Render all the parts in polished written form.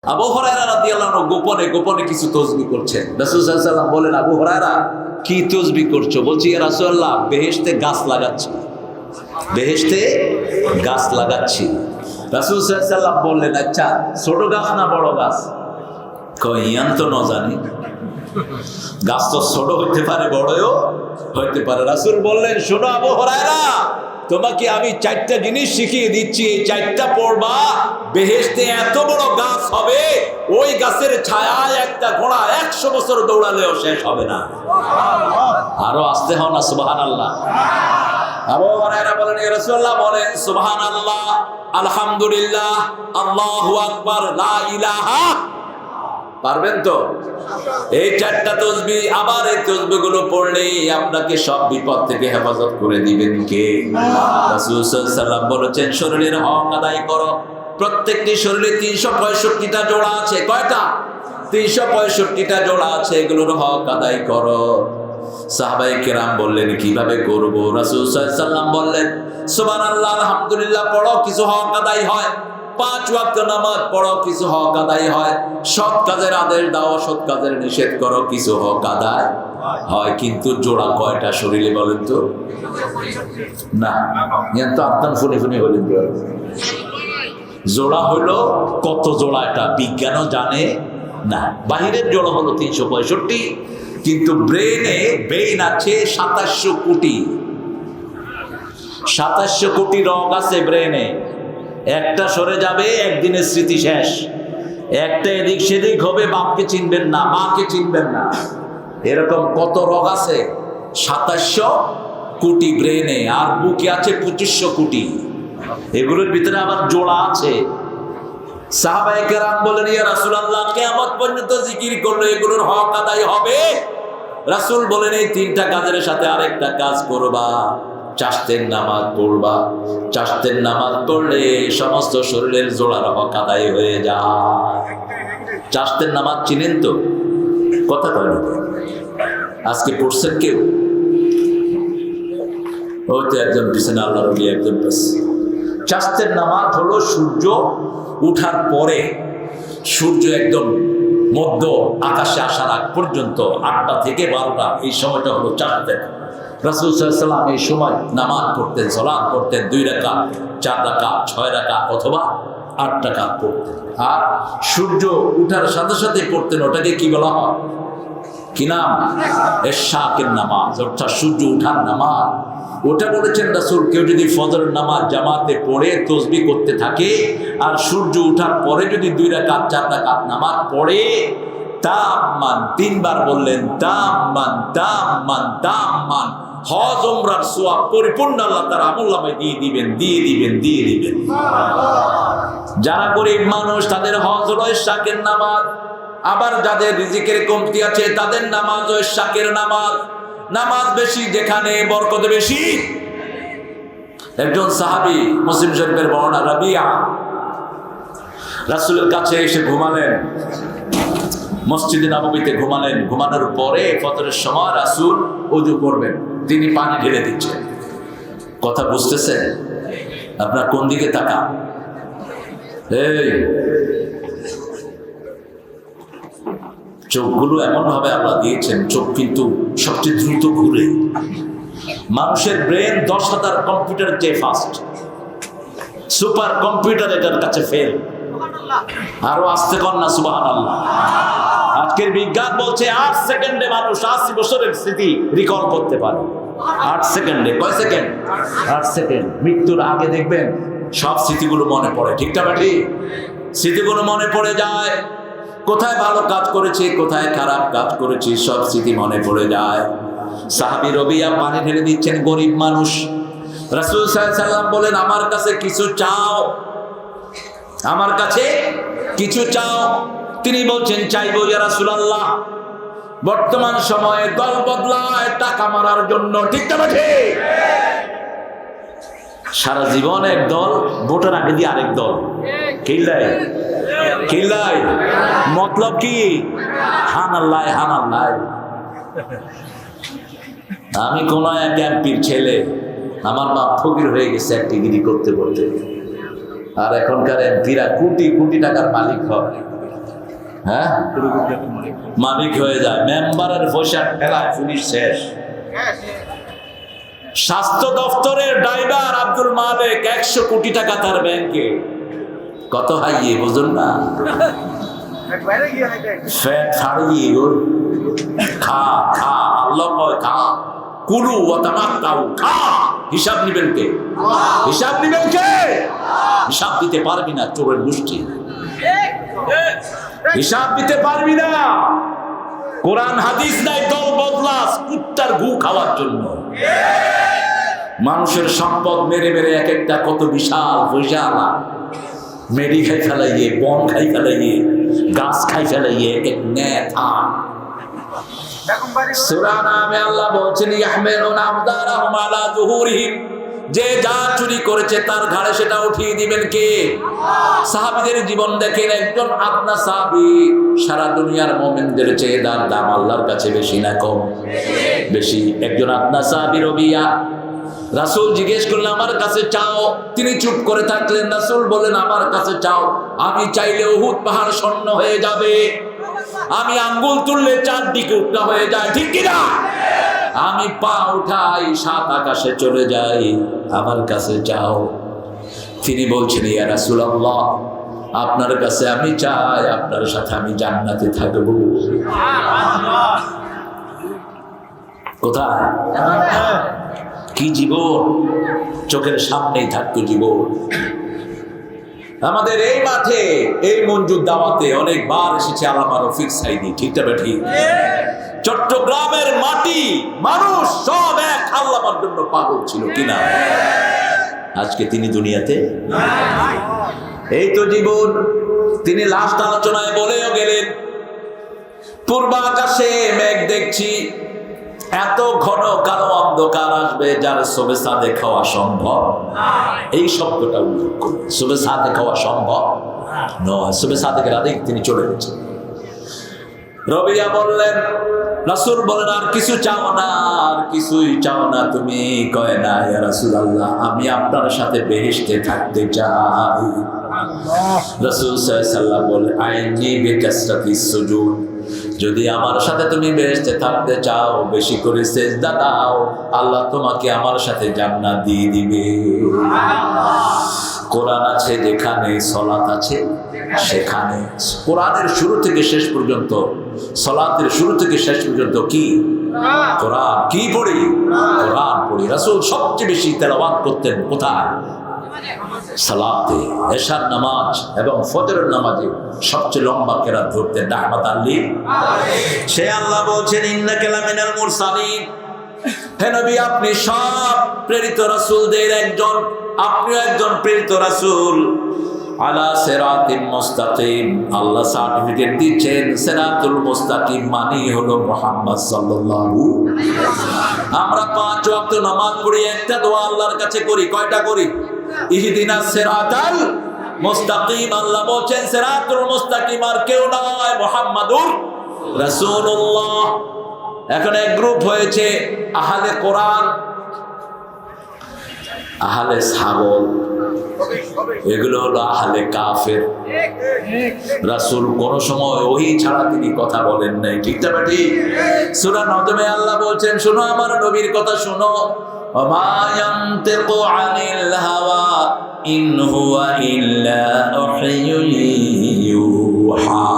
আবু হুরায়রা রাদিয়াল্লাহু আনহু গোপনে গোপনে কিছু তাসবিহ করছেন। রাসূল সাল্লাল্লাহু আলাইহি ওয়াসাল্লাম বলেন, আবু হুরায়রা কি তাসবিহ করছো? বলছি, ইয়া রাসূলুল্লাহ, বেহেশতে গাছ লাগাচ্ছি, বেহেশতে গাছ লাগাচ্ছি। রাসূল সাল্লাল্লাহু আলাইহি ওয়াসাল্লাম বললেন, আচ্ছা ছোট গাছ না বড় গাছ? কই ইয়ান তো ন জানি, গাছ তো ছোট হইতে পারে বড়ও হইতে পারে। রাসূল বললেন, শোনো আবু হুরায়রা, তোমাকে আমি চারটা জিনিস শিখিয়ে দিচ্ছি, এই চারটা পড়বা, বেহেশতে এত বড় গাছ হবে, ওই গাছের ছায়ায় একটা ঘোড়া 100 বছর দৌড়ালেও শেষ হবে না। আরো আসতে হও না সুবহানাল্লাহ। আবু হুরায়রা বলেন, ইয়া রাসূলুল্লাহ, বলেন সুবহানাল্লাহ, আলহামদুলিল্লাহ, আল্লাহু আকবার, লা ইলাহা। পারবেন তো? এই চারটা তাসবিহ, আবার এই তাসবিহ গুলো পড়লে আপনাকে সব বিপদ থেকে হেফাজত করে দিবেন কে? রাসূল সাল্লাল্লাহু আলাইহি ওয়াসাল্লাম বলেছেন, শরীরের হক আদায় করো। প্রত্যেকটি শরীরে 365টা জোড়া আছে। কয়টা? 365টা জোড়া আছে, এগুলোর হক আদায় করো। সাহাবায়ে কেরাম বললেন, কিভাবে করব? রাসূল সাল্লাল্লাহু আলাইহি ওয়াসাল্লাম বললেন, সুবহানাল্লাহ, আলহামদুলিল্লাহ পড়ো, কিছু হক আদায় হয়। 5 ওয়াক্ত নামাজ পড়ো, কিছু হক আদায় হয়। সৎ কাজের আদেশ দাও, সৎ কাজের নিষেধ করো, কিছু হক আদায় হয়। কিন্তু জোড়া কয়টা শরীরে বলেন তো? না, ইয়ান তো আপনার ফুনি ফুনি বলেন। জোড়া হলো কত জোড়া, এটা বিজ্ঞানও জানে না। বাহিরের জোড়া হলো 365, কিন্তু ব্রেইন আছে 2700 কোটি। 2700 কোটি রগ আছে ব্রেনে। একটা সরে যাবে, একদিনের স্মৃতি শেষ। একটা এদিক সেদিক হবে, বাপকে চিনবেন না, মাকে চিনবেন না। এরকম কত রোগ আছে? 2700 কোটি ব্রেনে। আর বুকে আছে 2500 কোটি। এগুলোর ভিতরে আবার জোড়া আছে। সাহাবায়ে কেরাম বলেন, ইয়া রাসূলুল্লাহ, কিয়ামত পর্যন্ত জিকির করলে এগুলোর হক আদায় হবে? রাসূল বলেন, এই 3টা কাজের সাথে আরেকটা কাজ করবা, চাশতের নামাজ পড়বা। চাশতের নামাজ পড়লে সমস্ত শরীরের জোড়ার হক আদায় হয়ে যায়। চাশতের নামাজ চিনেন তো? কথা কয় না, আজকে পড়ছেন কেউ? ওই তো একজন পিছনে, আল্লাহর ওলি একজন পিছনে। চাশতের নামাজ হলো সূর্য উঠার পরে, সূর্য একদম মধ্য আকাশে আসার আগ পর্যন্ত 8টা থেকে 12টা, এই সময়টা হলো চাশতের। রাসূল সাল্লাল্লাহু আলাইহি ওয়াসাল্লাম এই সময় নামাজ পড়তেন, সালাত পড়তেন, 2 রাকাত, 4 রাকাত, 6 রাকাত অথবা 8 রাকাত পড়তেন। আর সূর্য উঠার সাথে সাথে পড়তেন, ওটাকে কি বলা হয়? কি নাম? ইশরাকের নামাজ, অর্থাৎ সূর্য উঠার নামাজ। ওটা বলেছেন রাসূল, কেউ যদি ফজরের নামাজ জামাতে পড়ে তাসবিহ করতে থাকে, আর সূর্য উঠার পরে যদি 2 রাকাত 4 রাকাত নামাজ পড়ে, তাম্মান, 3 বার বললেন, তাম্মান তাম্মান তাম্মান, হজ উমরার সওয়াব পরিপূর্ণ আল্লাহ তাআলা আমলনামায় দিয়ে দিবেন, দিয়ে দিবেন, দিয়ে দিবেন। যারা গরীব মানুষ, তাদের হজ হলো ইশরাকের নামাজ। আবার যাদের রিজিকের কমতি আছে, তাদের নামাজ ও ইশরাকের নামাজ। নামাজ বেশি যেখানে, বরকত বেশি। একজন সাহাবী, মুসলিম শরীফের বর্ণনা, রাবিয়া রাসূলের কাছে এসে ঘুমালেন, মসজিদে নববীতে ঘুমালেন। ঘুমানোর পরে ফজরের সময় রাসূল ওযু করবেন, তিনি পানি ঢেলে দিচ্ছেন। কথা বুঝতেছেন? আপনার কোন দিকে তাকান? এই চোখগুলো এমন ভাবে আল্লাহ দিয়েছেন, চোখ কিন্তু সবচেয়ে দ্রুত ঘুরে। মানুষের ব্রেন 10,000 কম্পিউটার চেয়ে ফাস্ট। সুপার কম্পিউটার এটার কাছে ফেল। আরো আসতে কর না সুবহানাল্লাহ। আজকের বিজ্ঞান বলছে 8 সেকেন্ডে মানুষ 80 বছরের স্মৃতি রিকল করতে পারে। 8 সেকেন্ডে। কয় সেকেন্ড? 8 সেকেন্ড। মৃত্যুর আগে দেখবেন সব স্মৃতিগুলো মনে পড়ে। ঠিক না ঠিক? স্মৃতিগুলো মনে পড়ে যায়। কোথায় ভালো কাজ করেছি, কোথায় খারাপ কাজ করেছি, সব স্মৃতি মনে পড়ে যায়। সাহাবী রবিয়া পানি ঢেলে দিচ্ছেন, গরিব মানুষ। রাসূল সাল্লাল্লাহু আলাইহি ওয়াসাল্লাম বলেন, আমার কাছে কিছু চাও, আমার কাছে কিছু চাও। তিনি বলছেন, চাইবো ইয়া রাসূলুল্লাহ। বর্তমান সময়ে দল বদলায় টাকা মারার জন্য। ঠিক না ঠিক? সারা জীবন এক দল, ভোটের আগে দিয়ে আরেক দল। কিল্লাই কিল্লাই, মতলব কি? হানাল্লাহ হানাল্লাহ। আমি কোন এক এমপির ছেলে, আমার বাপ ফকির হয়ে গেছে এক ডিগ্রি করতে করতে, আর এখনকার এমপিরা কোটি কোটি টাকার মালিক হয়। হ্যাঁ, মালিক হয়ে যায়, মেম্বারের পয়সা ঠেলায় পুলিশ শেষ। স্বাস্থ্য দপ্তরের ড্রাইভার আব্দুল মালিক 100 কোটি টাকা তার ব্যাংকে। কত হাইয়ে বুঝুন না, ফ্যাট ছাড়িয়ে খা খা, আল্লাহ কয় খা, কুলু ওয়া তামাত্তাউ, খা। হিসাব নিবেন কে? হিসাব নিবেন কে? হিসাব দিতে পারবি না, চোরের গোষ্ঠী। হিসাব দিতে পারবি না। কোরআন হাদিস নাই দল বদলাস কুত্তার গু খাওয়ার জন্য। মানুষের সম্পদ মেরে মেরে এক একটা কত বিশাল পয়সা, মেডি খাই ফেলাইয়ে, বন খাই ফেলাইয়ে, গাছ খাই ফেলাইয়ে, এক নেতা। সূরা নামে আল্লাহ বলছেন ইয়াহমিলুনা আমদারাহুম আলা যুহুরিহিম, যে যা চুরি করেছে তার ঘাড়ে সেটা উঠিয়ে দিবেন কে? সাহাবীদের জীবন দেখেন, একজন আপনা সাহাবী সারা দুনিয়ার মুমিনদের চেয়ে তার দাম আল্লাহর কাছে বেশি না কম? বেশি। একজন আপনা সাহাবী রবিয়া, রাসূল জিজ্ঞেস করলেন আমার কাছে চাও, তিনি চুপ করে থাকলেন। রাসূল বলেন আমার কাছে চাও, আমি চাইলে উহুদ পাহাড় স্বর্ণ হয়ে যাবে, আমি আঙ্গুল তুললে চারদিকে উল্টা হয়ে যায়, ঠিক কিনা? আমি পা উঠাই 7 আকাশে চলে যাই, আমার কাছে চাও। তিনি বলছেন ইয়া রাসূলুল্লাহ, আপনার কাছে আমি চাই, আপনার সাথে আমি জান্নাতে থাকব। কোথায়? কি জীবন, চোখের সামনেই থাকতো জীবন। আমাদের এই মাঠে এই মঞ্জুর দাওয়াতে অনেকবার এসেছে আল্লামা রফিক সাইদি, ঠিক না ঠিক? চট্টগ্রামের মাটি মানুষ সব এক আল্লামার জন্য পাগল ছিল কিনা? আজকে তিনি দুনিয়াতে, এই তো জীবন। তিনি লাস্ট আলোচনায় বলেও গেলেন, পূর্ব আকাশে মেঘ দেখছি, এত ঘন কালো অন্ধকার আসবে যার সবে সাদে খাওয়া সম্ভব। এই শব্দটা উল্লেখ করবেন, সবে সাদে খাওয়া সম্ভব নয়। সবে সাদে রাতে তিনি চলে গেছেন। রবিয়া বললেন, রাসূল বলেন আর কিছু চাও না? আর কিছুই চাও না তুমি? কয় না ইয়া রাসূলুল্লাহ, আমি আপনার সাথে বেহেশতে থাকতে চাই। রাসূল সাল্লাল্লাহু আলাইহি ওয়াসাল্লাম বলেন আইনি বিকাসরাতিস সুজুদ, যদি আমার সাথে তুমি বেহেশতে থাকতে চাও বেশি করে সিজদা দাও, আল্লাহ তোমাকে আমার সাথে জান্নাত দিয়ে দিবে। কোরআন আছে যেখানে, সালাত আছে সেখানে। কোরআনের শুরু থেকে শেষ পর্যন্ত, সালাতের শুরু থেকে শেষ পর্যন্ত কি? কোরআন। কি পড়ি? কোরআন পড়ি। রাসূল সবচেয়ে বেশি তেলাওয়াত করতেন কোথায়? সালাতে। এশার নামাজ এবং ফজরের নামাজে সবচেয়ে লম্বা কেরাত ধরতেন রাহমাতাল লিল আলামিন। সে আল্লাহ বলছেন ইন্নাকা লামিনাল মুরসালিন, হে নবী আপনি সব প্রেরিত রাসূলদের একজন, আপনিও একজন প্রেরিত রাসূল। আলা সিরাতিল মুস্তাকিম, আল্লাহ সার্টিফিকেট দিচ্ছেন সিরাতুল মুস্তাকিম মানে হলো মুহাম্মদ সাল্লাল্লাহু আলাইহি ওয়াসাল্লাম। আমরা 5 ওয়াক্ত নামাজ পড়ি, একটা দোয়া আল্লাহর কাছে করি, কয়টা করি? ইহদিনাস সিরাতাল মুস্তাকিম। আল্লাহ বলেন সিরাতুল মুস্তাকিম আর কেউ নয়, মুহাম্মাদুর রাসূলুল্লাহ। এখন এক গ্রুপ হয়েছে আহলে কোরআন, আহলে ছাগল, এগুলো হলো আহলে কাফের। রাসূল কোন সময় ওহী ছাড়া তিনি কথা বলেন নাই, ঠিক না ঠিক? সূরা নজমে আল্লাহ বলছেন শোনো আমার নবীর কথা শোনো, ওমা ইয়ানতিকু আনিল হাওয়া ইন হুয়া ইল্লা ওয়াহয়ুন ইউহা।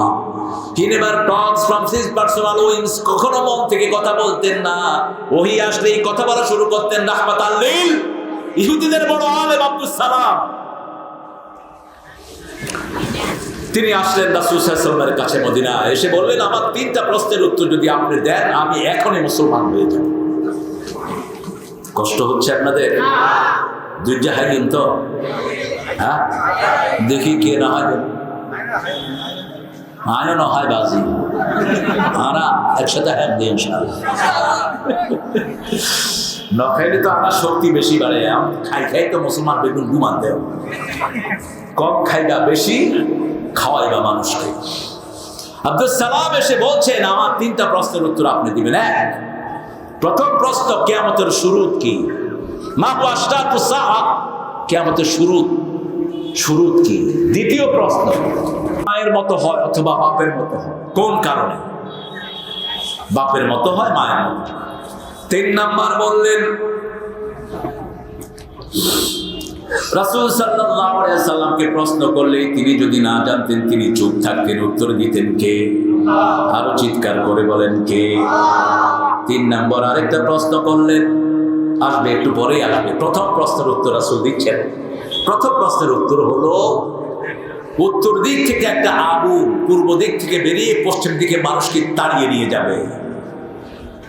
He never talks from his personal wings, কখনো মন থেকে কথা বলতেন না। ওহী আসলেই কথা বলা শুরু করতেন রাহমাতাল লিল ইহুদিদের বড় আলেম আব্দুস সালাম। তিনি আসলেন রাসূল সাল্লাল্লাহু আলাইহি ওয়াসাল্লামের কাছে মদিনা, এসে বললেন আমার 3টা প্রশ্নের উত্তর যদি আপনি দেন আমি এখনই মুসলমান হয়ে যাব। কষ্ট হচ্ছে আপনাদের? দুর্জা হাইলেন তো? হ্যাঁ, দেখি কে না হয়, আয়ো না হয় বাজি, আনা একসাথে হ্যাঁ দিই ইনশাআল্লাহ। না খাইলে তো আমার শক্তি বেশি বাড়ে, খাই খাই তো মুসলমান বেগুন ঘুমান দেও, কম খাইবা বেশি খাওয়াইবা মানুষকে। আব্দুস সালাম এসে বলছেন আমার 3টা প্রশ্নের উত্তর আপনি দিবেন। এক, প্রথম প্রশ্ন কিয়ামতের শুরু কি? মা আশরাতুস সাআ, কিয়ামতের শুরু কি? দ্বিতীয় প্রশ্ন মায়ের মতো হয় অথবা বাপের মতো হয়। কোন কারণে? বাপের মতো হয়, মায়ের মতো। 3 নাম্বার বললেন, রাসূল সাল্লাল্লাহু আলাইহি ওয়াসাল্লামকে প্রশ্ন করলে তিনি যদি না জানতেন তিনি চুপ থাকতেন, উত্তর দিতেন কে? আরো চিৎকার করে বলেন কে? 3 নম্বর আরেকটা প্রশ্ন করলেন, আসবে একটু পরেই আসবে। প্রথম প্রশ্নের উত্তর রাসূল দিচ্ছেন। প্রথম প্রশ্নের উত্তর হলো, উত্তর দিক থেকে একটা আগুন পূর্ব দিক থেকে বেরিয়ে পশ্চিম দিকে মানুষকে তাড়িয়ে নিয়ে যাবে।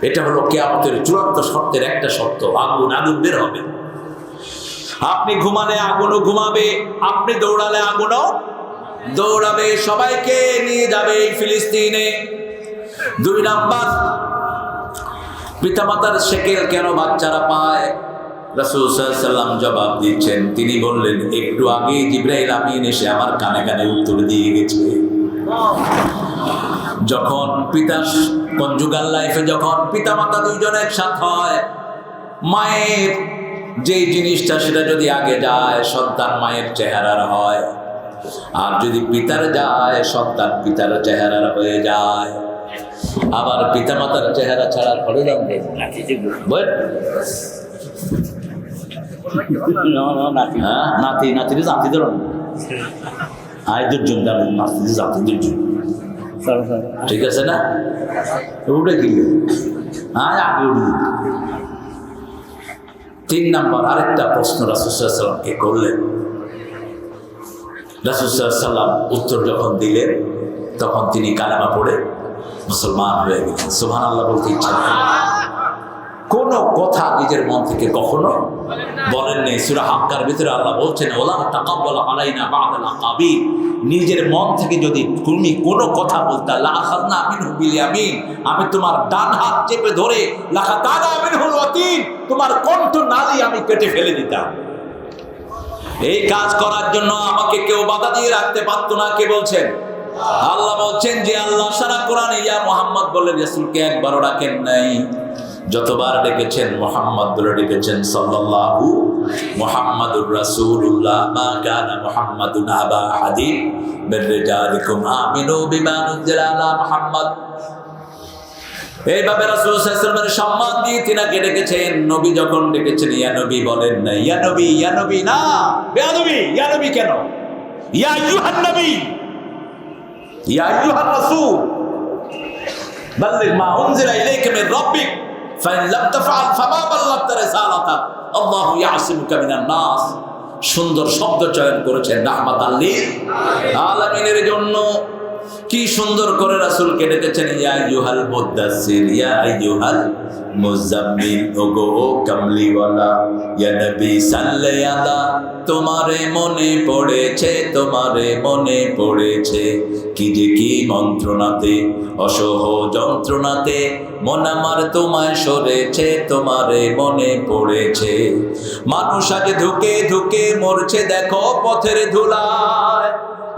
এটা হলো কিয়ামতের চূড়ান্ত শর্তের একটা শর্ত। আগুন বের হবে। আপনি ঘুমালে আগুনও ঘুমাবে, আপনি দৌড়ালে আগুনও দৌড়াবে, সবাইকে নিয়ে যাবে ফিলিস্তিনে। 2 নাম্বার, পিতামাতার সেকেল কেন বাচ্চারা পায়? রাসূল সাল্লাল্লাহু আলাইহি ওয়াসাল্লাম জবাব দিচ্ছেন, তিনি বললেন, একটু আগে জিবরাইল আমিন এসে আমার কানে কানে উত্তর দিয়ে গেছে। যখন কনজুগাল লাইফে যখন পিতামাতা দুইজন একসাথে হয়, মায়ের যে জিনিসটা সেটা যদি আগে যায় সন্তান মায়ের চেহারার হয়, আর যদি পিতার যায় সন্তান পিতার চেহারার হয়ে যায়। আবার পিতামাতার চেহারা ছাড়া ঘরে যাবে নাতি নাতির জাতি ধরুন আয়দের জন্য নাতি জাতিদের জন্য, ঠিক আছে না? ওটা কি আগে 3 নাম্বার আরেকটা প্রশ্ন রাসূল সাল্লাল্লাহু আলাইহি ওয়াসাল্লামকে করলেন। রাসূল সাল্লাল্লাহু আলাইহি ওয়াসাল্লাম উত্তর যখন দিলেন তখন তিনি কালেমা পড়ে মুসলমান হয়ে গেলেন। সুবহানাল্লাহ বলতে ইচ্ছা কোন কথা নিজের মন থেকে কখনো বলেন নেই। সূরা হাক্কার ভিতরে আল্লাহ বলছেন, ওয়ালা তাকাব্বাল আলাইনা বা'দাল আকাবির, নিজের মন থেকে যদি তুমি কোনো কথা বলতে লা আখাযনা মিনহু বিল ইয়ামিন, আমি তোমার ডান হাত চেপে ধরে লাখাতানা মিনহুল ওয়াতিন, তোমার কণ্ঠ নালী আমি কেটে ফেলে দিতাম। এই কাজ করার জন্য আমাকে কেউ বাধা দিয়ে রাখতে পারত না। কে বলছেন? আল্লাহ বলছেন যে আল্লাহ সারা কোরআনে ইয়া মুহাম্মদ বলে রাসূলকে একবারও ডাকেন নাই, যতবার ডেকেছেন মুহাম্মদ বলে ডেকেছেন। সাল্লাল্লাহু মুহাম্মাদুর রাসূলুল্লাহ মা কানা মুহাম্মাদুন আবা আহাদিন মির রিজালিকুম আমিনু বিমা নুজিলা আলা মুহাম্মদ। এইভাবে রাসূল সাল্লাল্লাহু আলাইহি ওয়াসাল্লামের সম্মান দিয়ে তিনাকে ডেকেছেন। নবী যখন ডেকেছেন ইয়া নবী বলেন না, ইয়া নবী না, বেয়াদবি। ইয়া নবী কেন? ইয়া আইয়ুহান নবী, ইয়া আইয়ুহার রাসূল বাল্লিগ মা উনজিলা ইলাইকা মির রাব্বিক ফাইন লাম তাফআল ফামা বাল্লাগতা রিসালাতা আল্লাহু ইয়াসিমুকা মিনান নাস। সুন্দর শব্দ চয়ন করেছেন রাহমাতাল লিল আলামিনের জন্য। কি সুন্দর করে রাসূলকে ডেকেছেন, ইয়া আইয়ুহাল মুদাসসির, ইয়া আইয়ুহাল মুজাম্মিল, ওগো কামলিওয়ালা, ইয়া নবী সাল্লি আলা। তোমারে মনে পড়েছে, তোমারে মনে পড়েছে, কি যে কি মন্ত্রণাতে অসহ যন্ত্রণাতে মন আমার তোমায় সরেছে, তোমারে মনে পড়েছে। মানুষ আজ ধুকে ধুকে মরছে দেখো পথের ধুলায়,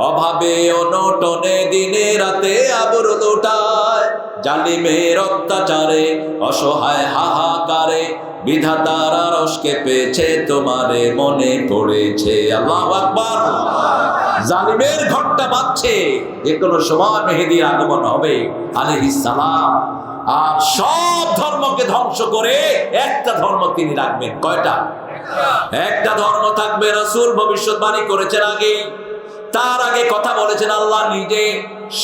অভাবে অনটনে দিনে রাতে আবর লোটায়, জালিমের অত্যাচারে অসহায় হাহাকারে বিধাতার আরশকে পেয়েছে, তোমারে মনে পড়েছে। আল্লাহু আকবার। জালিমের ঘরটা বাজছে, যে কোনো সময় মেহেদীর আগমন হবে আলাইহিস সালাম। আর সব ধর্মকে ধ্বংস করে একটা ধর্ম তিনি রাখবেন। কয়টা? একটা ধর্ম থাকবে। রাসূল ভবিষ্যৎবাণী করেছেন আগে, তার আগে কথা বলেছেন আল্লাহ নিজে।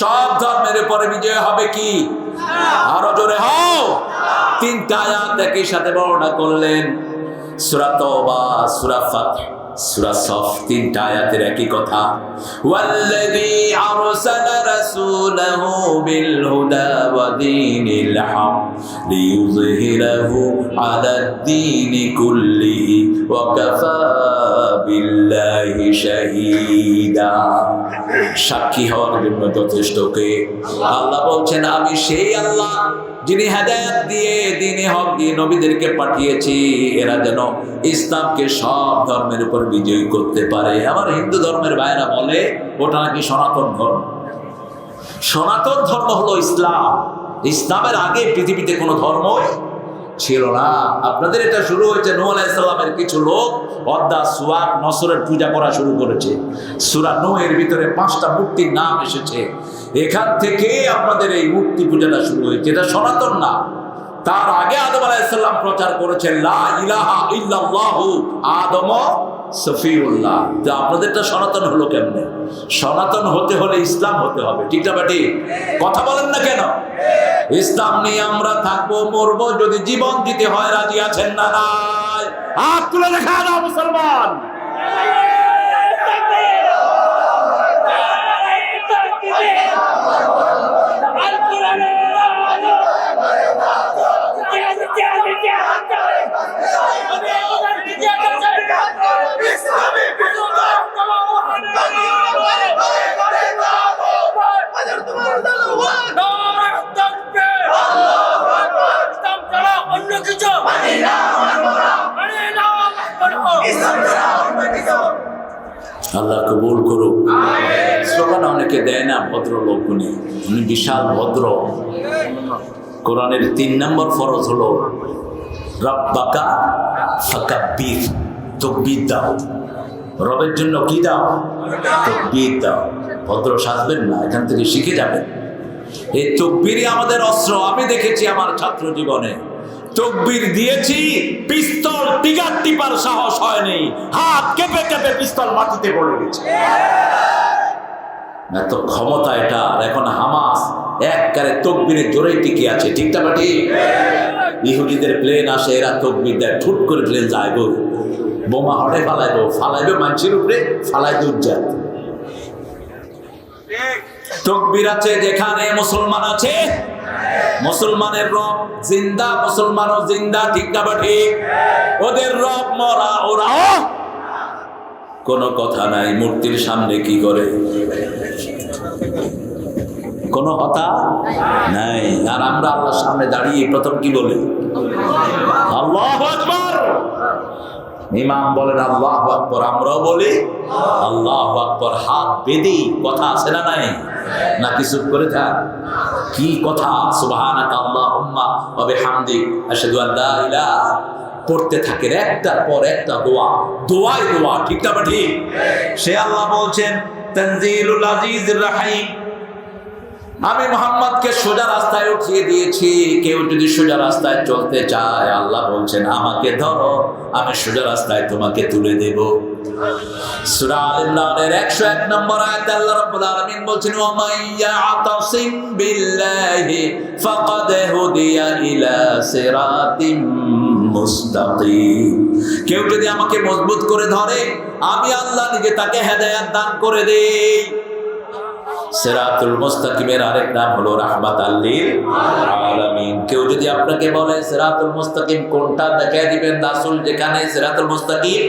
সব ধর্মের উপরে বিজয় হবে কি? আরো জোরে হও। 3টা আয়াত একই সাথে বর্ণনা করলেন। সূরা তাওবা, সূরা ফাতহ, সূরা সফ, 3টা আয়াতের একই কথা। ওয়াল্লাযী আরসালা রাসূলাহু বিল হুদা ওয়া দীনিল হক লিইয়ুযহিরাহু আলাদ-দীনি কুল্লিহি ওয়া কাফা বিল্লাহি শাহীদা। সাক্ষী হওয়ার জন্য যথেষ্ট কে? আল্লাহ বলছেন, আমি সেই আল্লাহ যিনি হেদায়েত দিয়ে দ্বীনে হক দিয়ে নবীদেরকে পাঠিয়েছি, এরা যেন ইসলামকে সব ধর্মের উপর বিজয়ী করতে পারে। আমার হিন্দু ধর্মের ভাইরা বলে ওটা নাকি সনাতন ধর্ম। সনাতন ধর্ম হলো ইসলাম। ইসলামের আগে পৃথিবীতে কোনো ধর্ম ছিল না। আপনাদের এটা শুরু হয়েছে নূহ আলাইহিস সালামের কিছু লোক ওয়াদ্দা, সুওয়াক, নসরের পূজা করা শুরু করেছে। সূরা নূহের ভিতরে 5টা মূর্তির নাম এসেছে। এখান থেকে আপনাদের এই মূর্তি পূজাটা শুরু হয়েছে। এটা সনাতন না। তার আগে আদম আলাইহিস সালাম প্রচার করেছেন লা ইলাহা ইল্লাল্লাহু আদম সফিউল্লাহ। তো আপনাদেরটা সনাতন হলো কেমনে? সনাতন হতে হলে ইসলাম হতে হবে, ঠিক না বেটি? কথা বলেন না কেন? ইসলাম নিয়ে আমরা থাকবো, মরবো, যদি জীবন দিতে হয় রাজি আছেন না? নাই? হাত তুলে দেখা দাও মুসলমান। আল্লাহ কবুল করুক। স্লোগান অনেকে দেয় না, ভদ্রলোক উনি বিশাল ভদ্র। কোরআনের 3 নম্বর ফরজ হলো রাব্বাকা ফাকাব্বির, তাকবীর দাও। রবের জন্য কি দাও? তাকবীর দাও। ভদ্র সাজবেন না, এখান থেকে শিখে যাবেন। এই তাকবীরই আমাদের অস্ত্র। আমি দেখেছি আমার ছাত্র জীবনে তাকবীর দিয়েছি, পিস্তল টিগার টিপার সাহস হয়নি, হাত কেঁপে কেঁপে পিস্তল মাটিতে পড়ে গেছে। এত ক্ষমতা এটা। এখন হামাস একবারে তাকবীরের জোরেই টিকে আছে, ঠিক না বাটি? ইহুদিদের প্লেন আসে, এরা তাকবীর দেয়, ঠুট করে প্লেন যায় গো, বোমা হড়ে ফালাইবে মানুষের উপরে, ফালাইবে উজ্জাত। তাকবীর আছে যেখানে মুসলমান আছে, মুসলমানের রব জিন্দা, মুসলমানও জিন্দা, ঠিক না বাটি? ওদের রব মরা, ওরাও কোনো কথা নাই। মূর্তির সামনে কি করে? কোনো কথা নাই। আর আমরা আল্লাহর সামনে দাঁড়িয়ে প্রথম কি বলি? আল্লাহু আকবার। ইমাম বলেন আল্লাহু আকবার, আমরাও বলি আল্লাহু আকবার। হাত বেঁধে কথা আছে না নাই? না কিছু করে থাক? কি কথা? সুবহানাকা আল্লাহুম্মা ওয়া বিহামদিক আশহাদু আল লা ইলাহা, পড়তে থাকেন একটার পর একটা দোয়া, দোয়াই দোয়া, ঠিক না ঠিক? সে আল্লাহ বলছেন তানজিলুল আজিজির রহিম, আমি মুহাম্মদকে সোজা রাস্তায় উঠিয়ে দিয়েছি। কেউ যদি সোজা রাস্তায় চলতে চায়, আল্লাহ বলছেন আমাকে ধরো, আমি সোজা রাস্তায় তোমাকে তুলে দেব। সূরা আল ইমরানের 101 নম্বর আয়াতে আল্লাহ রাব্বুল আলামিন বলছেন ওয়া মাইয়াতাসিম বিল্লাহি ফাকাদ হুদিয়া ইলা সিরাতিম মুস্তাকিম। কেউ যদি আমাকে মজবুত করে ধরে, আমি আল্লাহ নিজে তাকে হেদায়েত দান করে দেই। সিরাতুল মুস্তাকিমের আরেক নাম হলো রাহমাতাল লিল আলামিন। কেউ যদি আপনাকে বলে সিরাতুল মুস্তাকিম কোনটা, দেখায় দিবেন রাসূল যেখানে সিরাতুল মুস্তাকিম,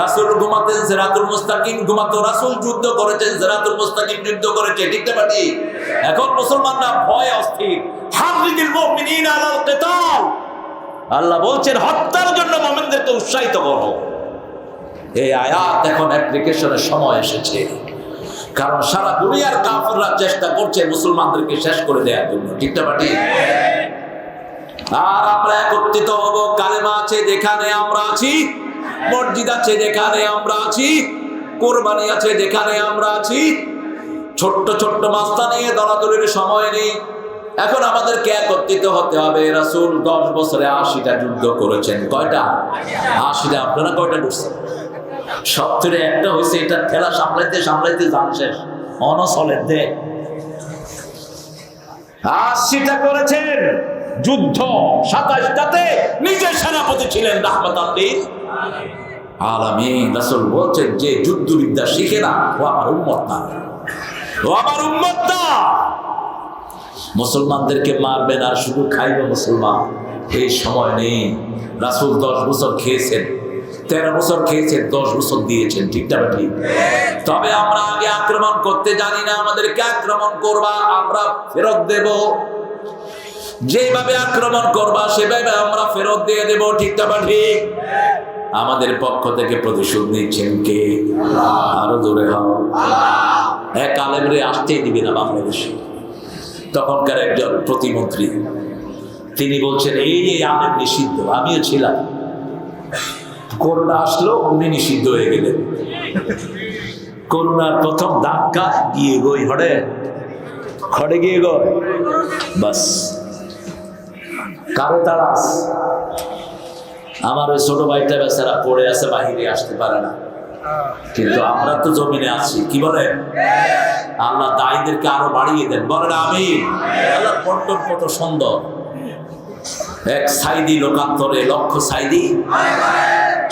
রাসূল ঘুমাতেন সিরাতুল মুস্তাকিম ঘুমাতো, রাসূল যুদ্ধ করেছেন সিরাতুল মুস্তাকিম যুদ্ধ করেছে, ঠিক না বাটি? এখন মুসলমানরা ভয় অস্থির। হারিদিল মুমিনিনা আলাল কিতাল, আল্লাহ বলছেন হত্যার জন্য মুমিনদেরকে উৎসাহিত করো। এই আয়াত এখন অ্যাপ্লিকেশনের সময় এসেছে, কারণ সারা দুনিয়ার কাফেররা চেষ্টা করছে মুসলমানদেরকে শেষ করে দেওয়ার জন্য, ঠিক না বাটি? আর আমরা একত্রিত হব। কালেমা আছে যেখানে আমরা আছি, মসজিদ আছে যেখানে আমরা আছি, কোরবানি আছে যেখানে আমরা আছি। ছোট্ট ছোট্ট মাস্তা নিয়ে দলাদলির সময় নেই। এখন আমাদেরকে একত্রিত হতে হবে। রাসূল 10 বছরে 80টা যুদ্ধ করেছেন। কয়টা? 80টা। আপনারা কয়টা করছেন? 70 একটা হয়েছে। এটা ঠেলা সামলাইতে সামলাইতে জান শেষ, অনসলের দে। 80টা করেছেন যুদ্ধ, 27টাতে নিজে সেনাপতি ছিলেন রাহমাতাল লিল আলামিন। রাসূল বলছেন যে যুদ্ধবিদ্যা শিখে না, ও আমার উম্মত না, ও আমার উম্মত না। মুসলমানদেরকে মারবেন আর শুধু খাইবে মুসলমান, এই সময় নেই। রাসূল 10 বছর খেয়েছেন, 13 বছর খেয়েছেন, 10 বছর দিয়েছেন, ঠিক না ঠিক? তবে আমরা আগে আক্রমণ করতে জানি না। আমাদেরকে আক্রমণ করবা, আমরা ফেরত দেব। যেভাবে আক্রমণ করবা সেভাবে আমরা ফেরত দিয়ে দেব, ঠিক না ঠিক? আমাদের পক্ষ থেকে প্রতিশোধ নিচ্ছেন কে? আরো জোরে হও। এক আলেমরে আসতেই দিবি না বাংলাদেশে। তখনকার একজন প্রতিমন্ত্রী তিনি বলছেন এই আলেম নিষিদ্ধ। আমিও ছিলাম, করোনা আসলো উনি নিষিদ্ধ হয়ে গেলেন। করোনার প্রথম ধাক্কা গিয়ে গই খড়ে গিয়ে গই বাস কারো তারাস। আমার ওই ছোট ভাইটা বেচারা পড়ে আছে, বাহিরে আসতে পারে না, কিন্তু আমরা তো জমিনে আছি। কি বলে আল্লাহ দায়ীদেরকে আরো বাড়িয়ে দেন, বলেন আমিন। আল্লাহ বন্টন কত সুন্দর, এক সাইদি লোকান্তরে লক্ষ সাইদি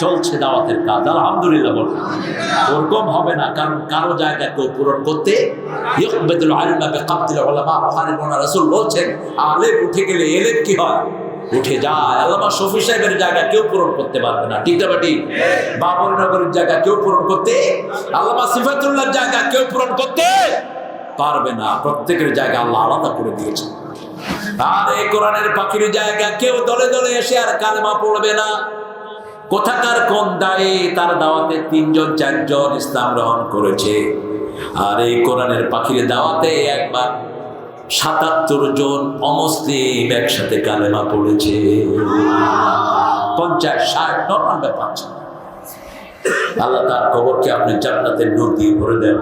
চলছে দাওয়াতের কাজ, আলহামদুলিল্লাহ। বল ওরকম হবে না, কারণ কারো জায়গা কেউ পূরণ করতে রাসূল বলছেন আলেম উঠে গেলে এলেম কি হয়, উঠে যায়। আল্লামা শফি সাহেবের জায়গা কেউ পূরণ করতে পারবে না, ঠিক না বাটি? বাবর নগরের জায়গা কেউ পূরণ করতে, আল্লামা সিফাতুল্লাহর জায়গা কেউ পূরণ করতে পারবে না। প্রত্যেকের জায়গা আল্লাহ আলাদা করে দিয়েছে। আর এই কোরআনের পাখির জায়গা কেউ দলে দলে এসে আর কালেমা পড়বে না। কোথাকার কোন দায়ী, তার দাওয়াতে 3 জন 4 জন ইসলাম গ্রহণ করেছে। আর এই কোরআনের পাখির দাওয়াতে একবার 77 জন অমুসলিম একসাথে কালেমা পড়েছে। 50-60 নর্মাল ব্যাপার। আল্লাহ তার কবরকে আপনি জান্নাতের নূর দিয়ে ভরে দেন।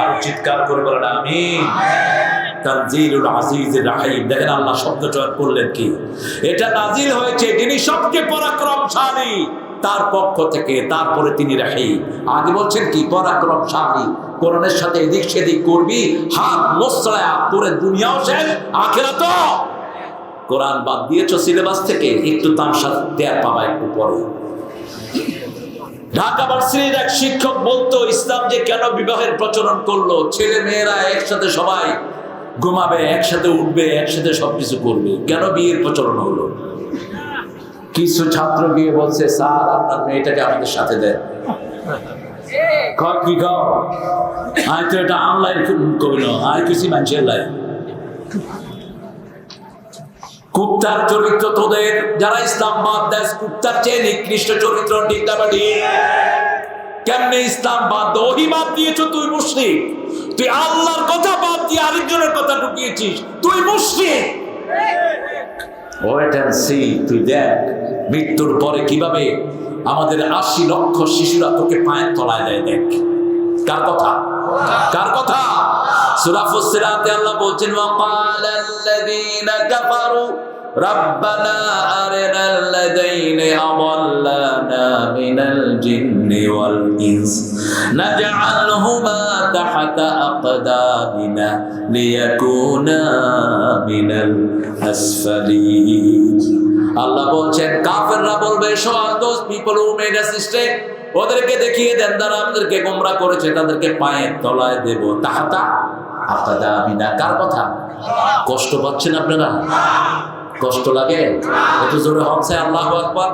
আর চিৎকার করে বলেন আমিন। তানজিলুল আজিজির রাহিম। দেখেন আল্লাহ শব্দ চয়ন করলেন কি, এটা নাজিল হয়েছে যিনি সবচেয়ে পরাক্রমশালী, তার পক্ষ থেকে। তারপরে তিনি রাহিম। আগে বলছেন কি পরাক্রমশালী, কোরআনের সাথে এদিক সেদিক করবি, হাত মোসড়ায়া পুরো দুনিয়াও শেষ, আখিরাতও। কোরআন বাদ দিয়েছো সিলেবাস থেকে, একটু তামসা দেয়ার পাবা একটু পরে। ঢাকা ভার্সিটির এক শিক্ষক বলতো ইসলাম যে কেন বিবাহের প্রচলন করলো, ছেলে মেয়েরা একসাথে সবাই ঘুমাবে, একসাথে উঠবে, একসাথে সবকিছু করবে, কেন বিয়ের প্রচলন হলো? কিছু ছাত্র গিয়ে বলছে স্যার আপনার মেয়েটাকে আমাদের সাথে দেন। কি খাও আয় তো এটা অনলাইন করি না, আয় কিছু মানুষের লাই কুপ্তার চরিত্র তোদের, যারা ইসলাম বাদ দেয় কুপ্তার চেয়ে নিকৃষ্ট চরিত্র, ঠিক না বাড়ি? কেমনে ইসলাম বাদ ওহি বাদ দিয়েছ, তুই মুশরিক। তুই আল্লাহর কথা বাদ দিয়ে আরেকজনের কথা ঢুকিয়েছিস, তুই মুশরিক। ওয়েট এন্ড সি, তুই দেখ মৃত্যুর পরে কিভাবে আমাদের 80 লক্ষ শিশুরা তোকে পায়ের তলায় দেয়। দেখ কার কথা, কার কথা? সূরা ফুসসিলাতে আল্লাহ বলছেন ওয়াকালাল্লাযীনা কাফারু রাব্বানা আরিনাল্লাযীনা আদাল্লানা মিনাল জিন্নি ওয়াল ইনস নাজআলহুমা তাহতা আকদামিনা লিয়াকুনা মিনাল আসফালিন। আল্লাহ বলছেন কাফেররা বলবে, সব those people who made us mistake, ওদেরকে দেখিয়ে দেন যারা আমাদেরকে গোমরা করেছে, তাদেরকে পায়ের তলায় দেব। তাহতা আকদামিনা, কার কথা? কষ্ট পাচ্ছেন আপনারা? কষ্ট লাগে? একটু জোরে হচ্ছে আল্লাহু আকবার।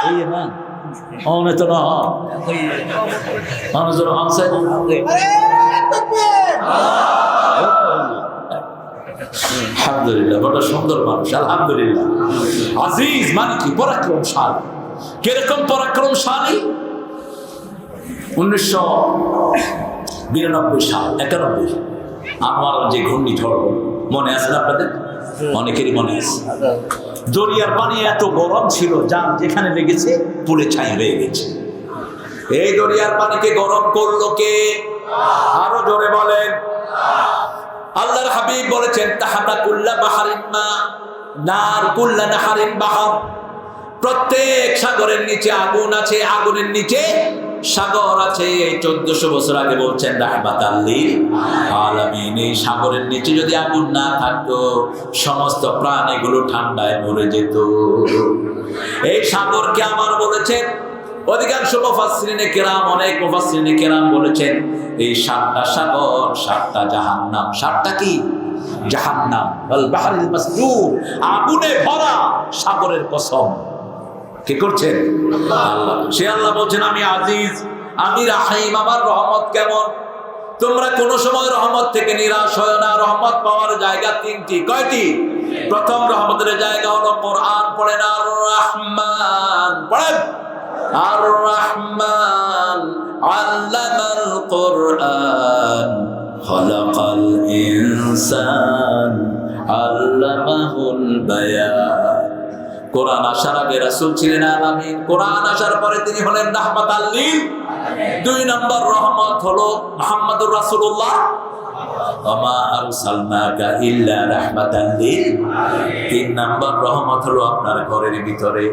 এই না অনে তো না জোরে হচ্ছে। আলহামদুলিল্লাহ, বড় সুন্দর মানুষ, আলহামদুলিল্লাহ। আজিজ মানে কি? পরাক্রমশালী। কিরকম পরাক্রমশালী? 1992 সাল 91 আমার যে ঘূর্ণিঝড় মনে আছে না আপনাদের? অনেকেরই মনে আছে। দরিয়ার পানি এত গরম ছিল, যান যেখানে লেগেছে পুড়ে ছাই হয়ে গেছে। এই দরিয়ার পানিকে গরম করলো কে? আরো জোরে বলেন। আল্লাহর হাবিব বলেছেন তাহাতা কুল্লা বাহারিন মা নার কুল্লা নাহারিন বাহার। প্রত্যেক সাগরের নিচে আগুন আছে, আগুনের নিচে সাগর আছে। 1400 বছর আগে বলছেন রাহমাতাল লিল আলামিন। এই সাগরের নিচে যদি আগুন না থাকতো, সমস্ত প্রাণ এগুলো ঠান্ডায় মরে যেত। এই সাগরকে আমার বলেছেন অধিকাংশ মুফাসসিরিনে কেরাম, অনেক মুফাসসিরিনে কেরাম বলেছেন এই 7টা সাগর 7টা জাহান্নাম। 7টা কি? জাহান্নাম। আল বাহরিল মাসজুর, আগুনে ভরা সাগরের কসম। কি করছেন? আল্লাহ। সে আল্লাহ বলছেন আমি আজিজ, আমি রাহিম, আমার রহমত কেমন? তোমরা কোন সময় রহমত থেকে নিরাশ হয় না। রহমত পাওয়ার জায়গা 3টি। কয়টি? প্রথম রহমতের জায়গা হলো কোরআন পড়েন। আর রহমান পড়েন। আর রহমান আল্লামাল কোরআন খালাকাল ইনসান আল্লামাহুল বায়ান। কোরআন আসার আগে রাসূল ছিলেন আলামিন, কোরআন আসার পরে তিনি হলেন রাহমাতাল লিল। 2 নম্বর রহমত হলো মুহাম্মদুর রাসূলুল্লাহ, ওমা আরসালনাকা ইল্লা রাহমাতাল লিল। 3 নম্বর রহমত হলো আপনার ঘরের ভিতরে